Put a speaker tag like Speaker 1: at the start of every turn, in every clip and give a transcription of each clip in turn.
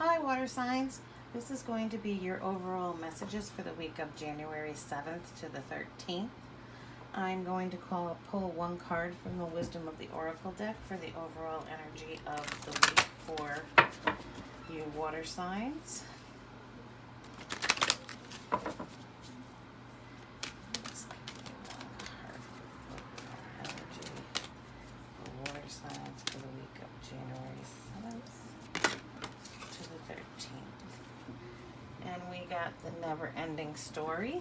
Speaker 1: Hi, water signs. This is going to be your overall messages for the week of January 7th to the 13th. I'm going to pull one card from the Wisdom of the Oracle deck for the overall energy of the week for you water signs. Let's give me one card for energy for water signs for the week of January 7th to the 13th. And we got the never-ending story.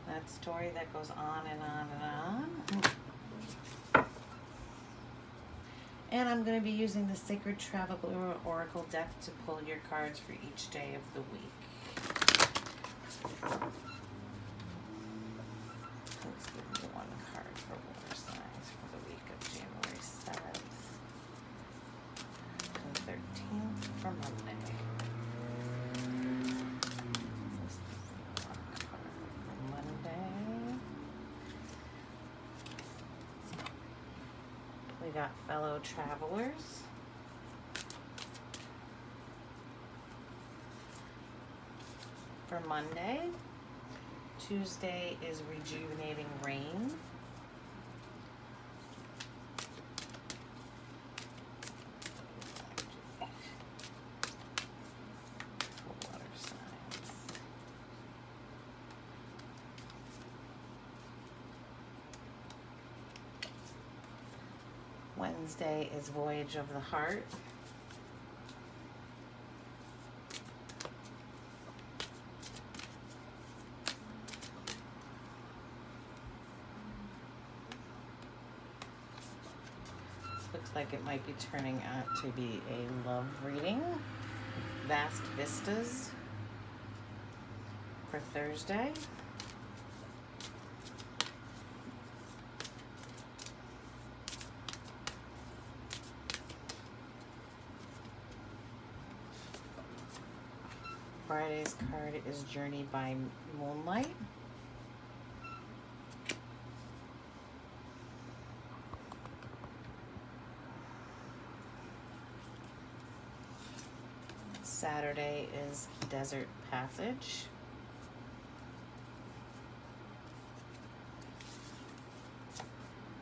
Speaker 1: That story that goes on and on and on. And I'm going to be using the Sacred Traveler Oracle deck to pull your cards for each day of the week. Please give me one card for water signs for the week of January 7th to the 13th for Monday. We got fellow travelers. For Monday. Tuesday is rejuvenating rain. Water signs. Wednesday is Voyage of the Heart. This looks like it might be turning out to be a love reading. Vast Vistas for Thursday. Friday's card is Journey by Moonlight. Saturday is Desert Passage.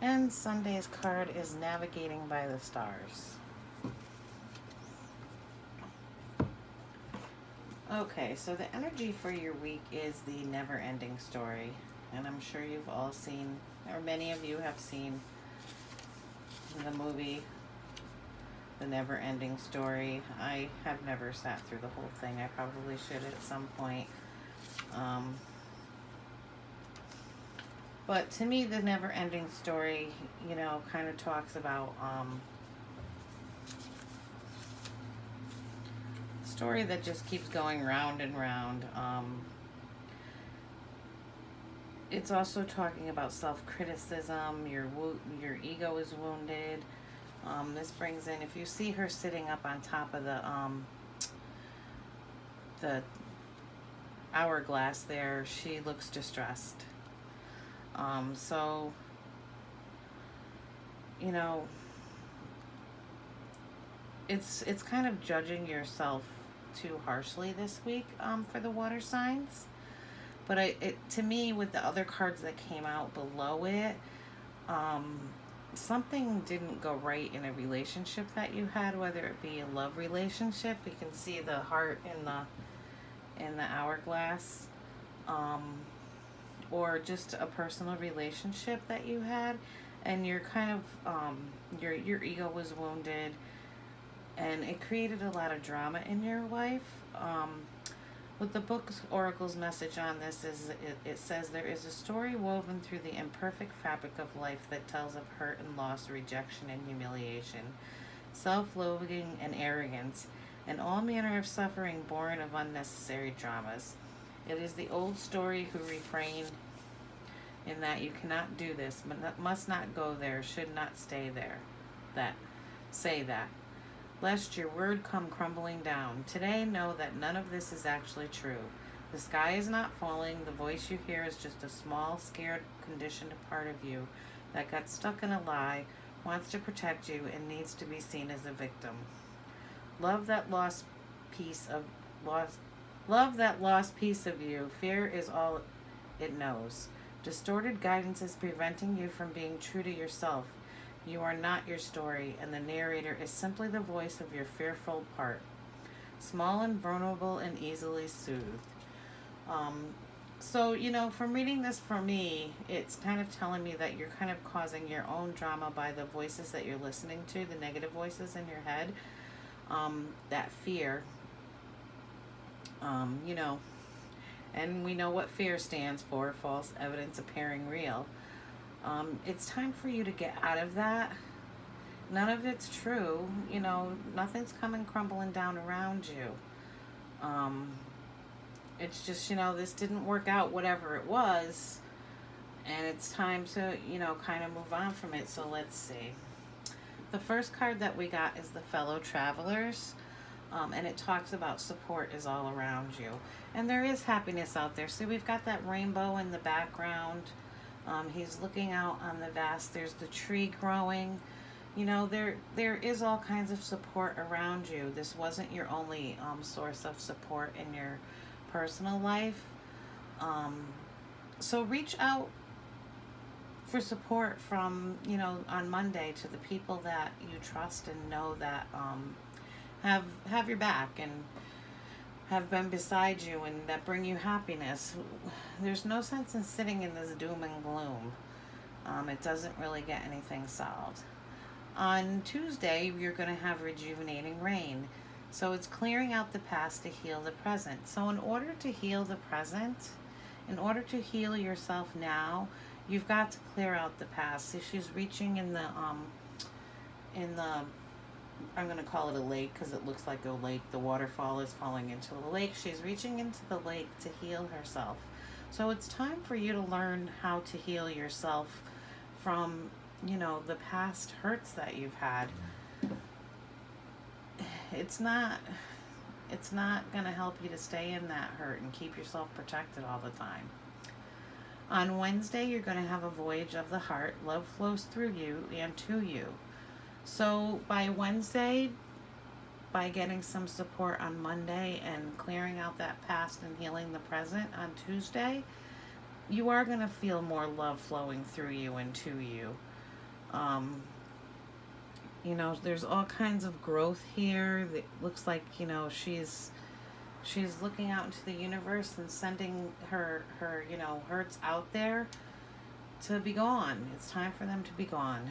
Speaker 1: And Sunday's card is Navigating by the Stars. Okay, so the energy for your week is the never-ending story. And I'm sure you've all seen, or many of you have seen, the movie The Never-Ending Story. I have never sat through the whole thing. I probably should at some point. But to me, the never-ending story, you know, kind of talks about story that just keeps going round and round. It's also talking about self-criticism. Your ego is wounded. This brings in, if you see her sitting up on top of the hourglass there, she looks distressed. So, you know, it's kind of judging yourself too harshly this week for the water signs. But to me, with the other cards that came out below it, something didn't go right in a relationship that you had, whether it be a love relationship. You can see the heart in the hourglass, or just a personal relationship that you had, and you're kind of your ego was wounded, and it created a lot of drama in your life. With the book's Oracle's message on this is it says there is a story woven through the imperfect fabric of life that tells of hurt and loss, rejection and humiliation, self-loathing and arrogance, and all manner of suffering born of unnecessary dramas. It is the old story who refrain in that you cannot do this, must not go there, should not stay there. Say that. Lest your word come crumbling down. Today, know that none of this is actually true. The sky is not falling. The voice you hear is just a small, scared, conditioned part of you that got stuck in a lie, wants to protect you, and needs to be seen as a victim. Love that lost piece of lost love that lost piece of you. Fear is all it knows. Distorted guidance is preventing you from being true to yourself. You are not your story, and the narrator is simply the voice of your fearful part. Small and vulnerable and easily soothed. Um, from reading this for me, it's kind of telling me that you're kind of causing your own drama by the voices that you're listening to, the negative voices in your head, that fear, um, you know, and we know what fear stands for, false evidence appearing real. It's time for you to get out of that. None of it's true. Nothing's coming crumbling down around you. Um, it's just, this didn't work out, whatever it was, and it's time to, kind of move on from it. So let's see. The first card that we got is the Fellow Travelers. And it talks about support is all around you. And there is happiness out there. See, we've got that rainbow in the background. He's looking out on the vast. There's the tree growing. There is all kinds of support around you. This wasn't your only source of support in your personal life. So reach out for support from, on Monday to the people that you trust and know that have your back and have been beside you and that bring you happiness. There's no sense in sitting in this doom and gloom. It doesn't really get anything solved. On Tuesday, you're going to have rejuvenating rain. So it's clearing out the past to heal the present. So in order to heal the present, in order to heal yourself now, you've got to clear out the past. So she's reaching in the I'm going to call it a lake because it looks like a lake. The waterfall is falling into the lake. She's reaching into the lake to heal herself. So it's time for you to learn how to heal yourself from, the past hurts that you've had. It's not going to help you to stay in that hurt and keep yourself protected all the time. On Wednesday, you're going to have a voyage of the heart. Love flows through you and to you. So by Wednesday, by getting some support on Monday and clearing out that past and healing the present on Tuesday, you are going to feel more love flowing through you and to you. There's all kinds of growth here. It looks like, she's looking out into the universe and sending her hurts out there to be gone. It's time for them to be gone.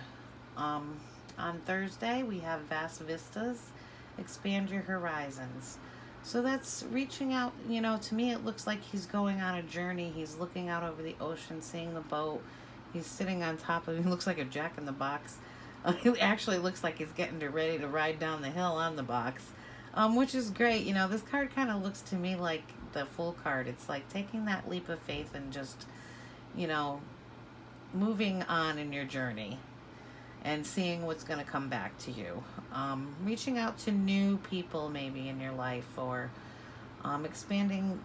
Speaker 1: On Thursday, we have vast vistas, expand your horizons. So that's reaching out, to me it looks like he's going on a journey. He's looking out over the ocean, seeing the boat. He's sitting on top of it. He looks like a jack-in-the-box. He actually looks like he's getting ready to ride down the hill on the box, which is great. This card kind of looks to me like the Fool card. It's like taking that leap of faith and just, moving on in your journey and seeing what's going to come back to you. Reaching out to new people maybe in your life, or expanding,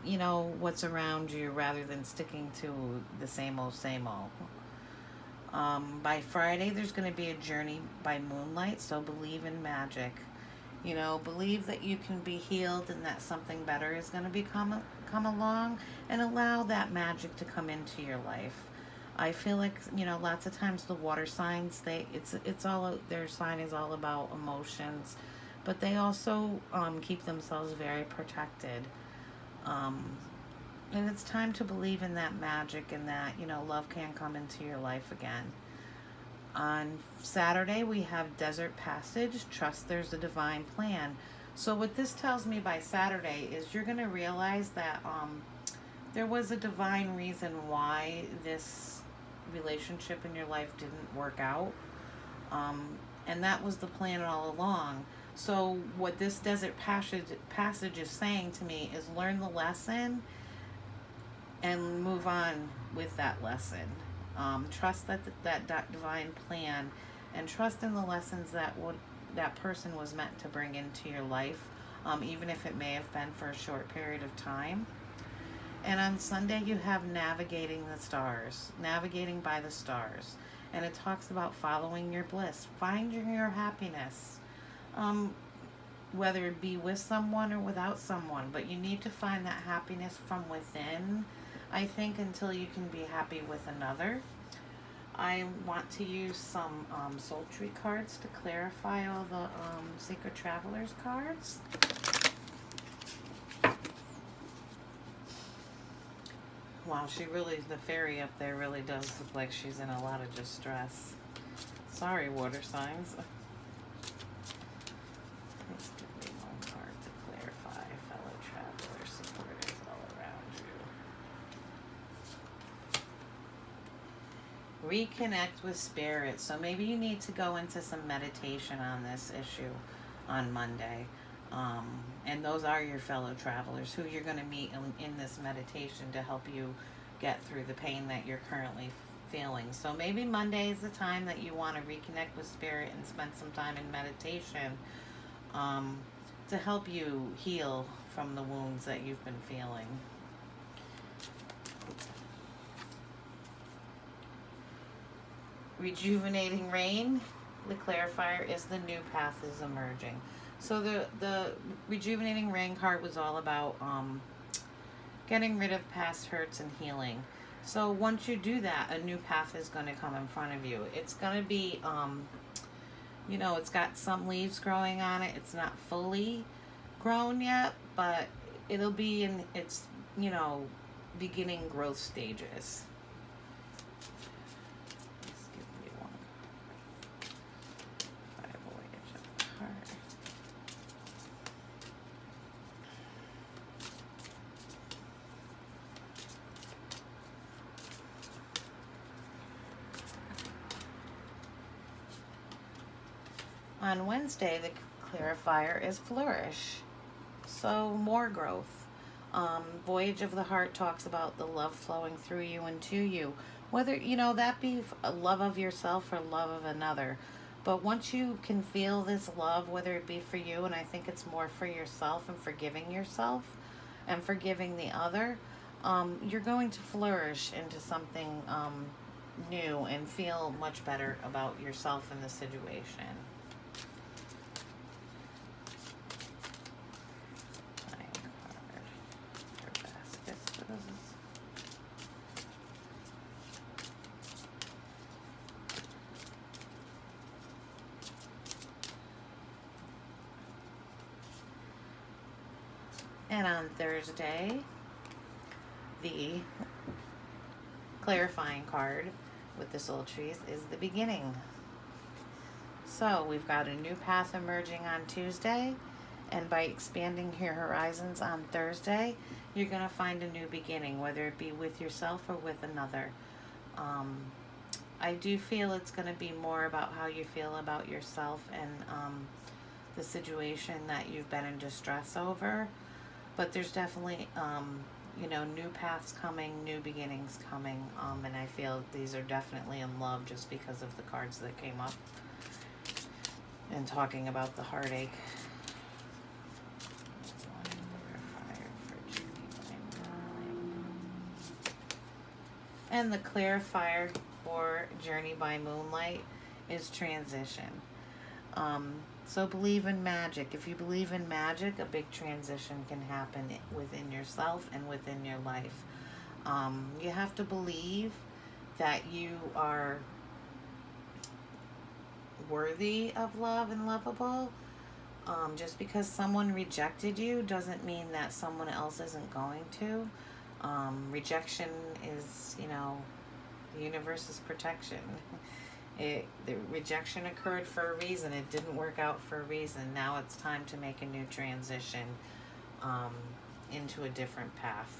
Speaker 1: what's around you rather than sticking to the same old, same old. By Friday, there's going to be a journey by moonlight, so believe in magic. Believe that you can be healed and that something better is going to come along, and allow that magic to come into your life. I feel like, lots of times the water signs, it's all, their sign is all about emotions, but they also keep themselves very protected. And it's time to believe in that magic and that, love can come into your life again. On Saturday, we have Desert Passage. Trust there's a divine plan. So what this tells me by Saturday is you're going to realize that there was a divine reason why this relationship in your life didn't work out. And that was the plan all along. So what this Desert Passage is saying to me is learn the lesson and move on with that lesson. Trust that divine plan, and trust in the lessons that person was meant to bring into your life, even if it may have been for a short period of time. And on Sunday, you have Navigating the Stars, Navigating by the Stars. And it talks about following your bliss, finding your happiness. whether it be with someone or without someone, but you need to find that happiness from within, I think, until you can be happy with another. I want to use some sultry cards to clarify all the Sacred Travelers cards. Wow, she really, the fairy up there really does look like she's in a lot of distress. Sorry, water signs. Please give me one card to clarify, fellow travelers, supporters all around you. Reconnect with spirit. So maybe you need to go into some meditation on this issue on Monday. And those are your fellow travelers who you're going to meet in this meditation to help you get through the pain that you're currently feeling. So maybe Monday is the time that you want to reconnect with spirit and spend some time in meditation to help you heal from the wounds that you've been feeling. Rejuvenating rain. The clarifier is the new path is emerging. So the rejuvenating rain card was all about getting rid of past hurts and healing. So once you do that, a new path is going to come in front of you. It's going to be, you know, it's got some leaves growing on it. It's not fully grown yet, but it'll be in its, you know, beginning growth stages. On Wednesday, the clarifier is flourish. So more growth. Voyage of the Heart talks about the love flowing through you and to you. Whether, you know, that be a love of yourself or love of another. But once you can feel this love, whether it be for you, and I think it's more for yourself and forgiving yourself and forgiving the other, you're going to flourish into something new and feel much better about yourself and the situation. And on Thursday, the clarifying card with the soul trees is the beginning. So we've got a new path emerging on Tuesday, and by expanding your horizons on Thursday, you're going to find a new beginning, whether it be with yourself or with another. I do feel it's going to be more about how you feel about yourself and the situation that you've been in distress over. But there's definitely, you know, new paths coming, new beginnings coming, and I feel these are definitely in love just because of the cards that came up and talking about the heartache. And the clarifier for Journey by Moonlight is transition. So believe in magic. If you believe in magic, a big transition can happen within yourself and within your life. You have to believe that you are worthy of love and lovable. Just because someone rejected you doesn't mean that someone else isn't going to. Rejection is, you know, the universe's protection. The rejection occurred for a reason. It didn't work out for a reason. Now it's time to make a new transition into a different path.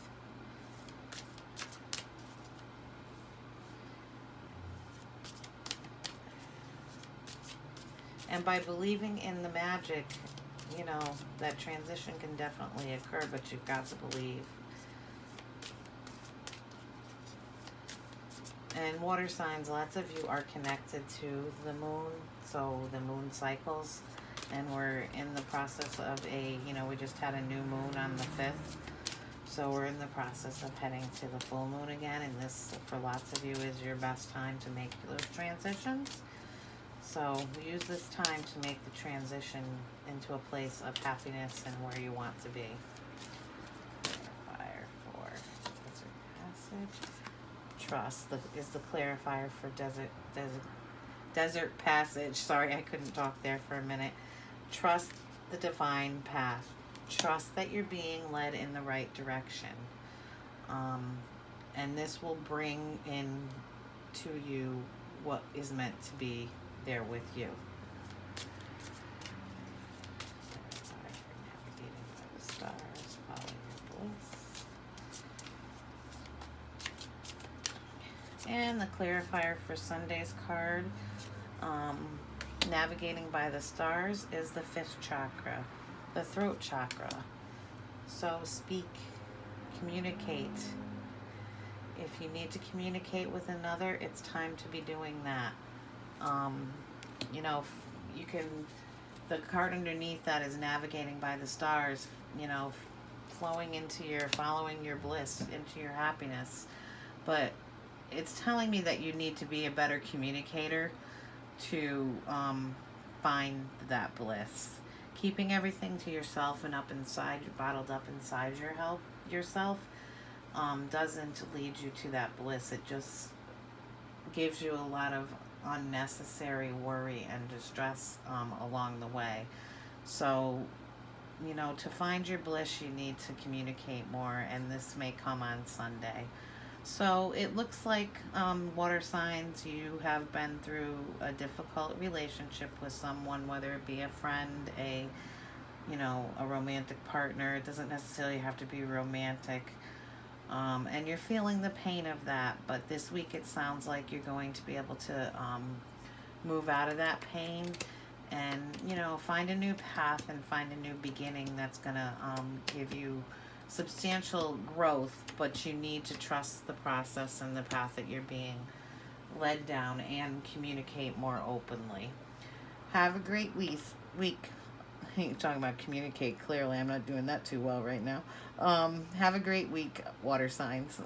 Speaker 1: And by believing in the magic, you know, that transition can definitely occur, but you've got to believe. And water signs, lots of you are connected to the moon, so the moon cycles, and we're in the process of we just had a new moon on the 5th, so we're in the process of heading to the full moon again, and this, for lots of you, is your best time to make those transitions. So use this time to make the transition into a place of happiness and where you want to be. Clarifier for desert passage. Trust is the clarifier for desert passage. Sorry, I couldn't talk there for a minute. Trust the divine path. Trust that you're being led in the right direction. And this will bring in to you what is meant to be there with you. Navigating by the stars, follow your bliss. And the clarifier for Sunday's card, navigating by the stars, is the 5th chakra, the throat chakra. So speak, communicate. If you need to communicate with another, it's time to be doing that. You know, you can, the card underneath that is navigating by the stars, you know, flowing into your, following your bliss, into your happiness. But it's telling me that you need to be a better communicator to find that bliss. Keeping everything to yourself and up inside, bottled up inside yourself, doesn't lead you to that bliss. It just gives you a lot of unnecessary worry and distress along the way. So, you know, to find your bliss, you need to communicate more, and this may come on Sunday. So it looks like, water signs, you have been through a difficult relationship with someone, whether it be a friend, a romantic partner. It doesn't necessarily have to be romantic. And you're feeling the pain of that, but this week it sounds like you're going to be able to move out of that pain and, you know, find a new path and find a new beginning that's going to give you substantial growth, but you need to trust the process and the path that you're being led down and communicate more openly. Have a great week. You're talking about communicate clearly. I'm not doing that too well right now. Have a great week, water signs.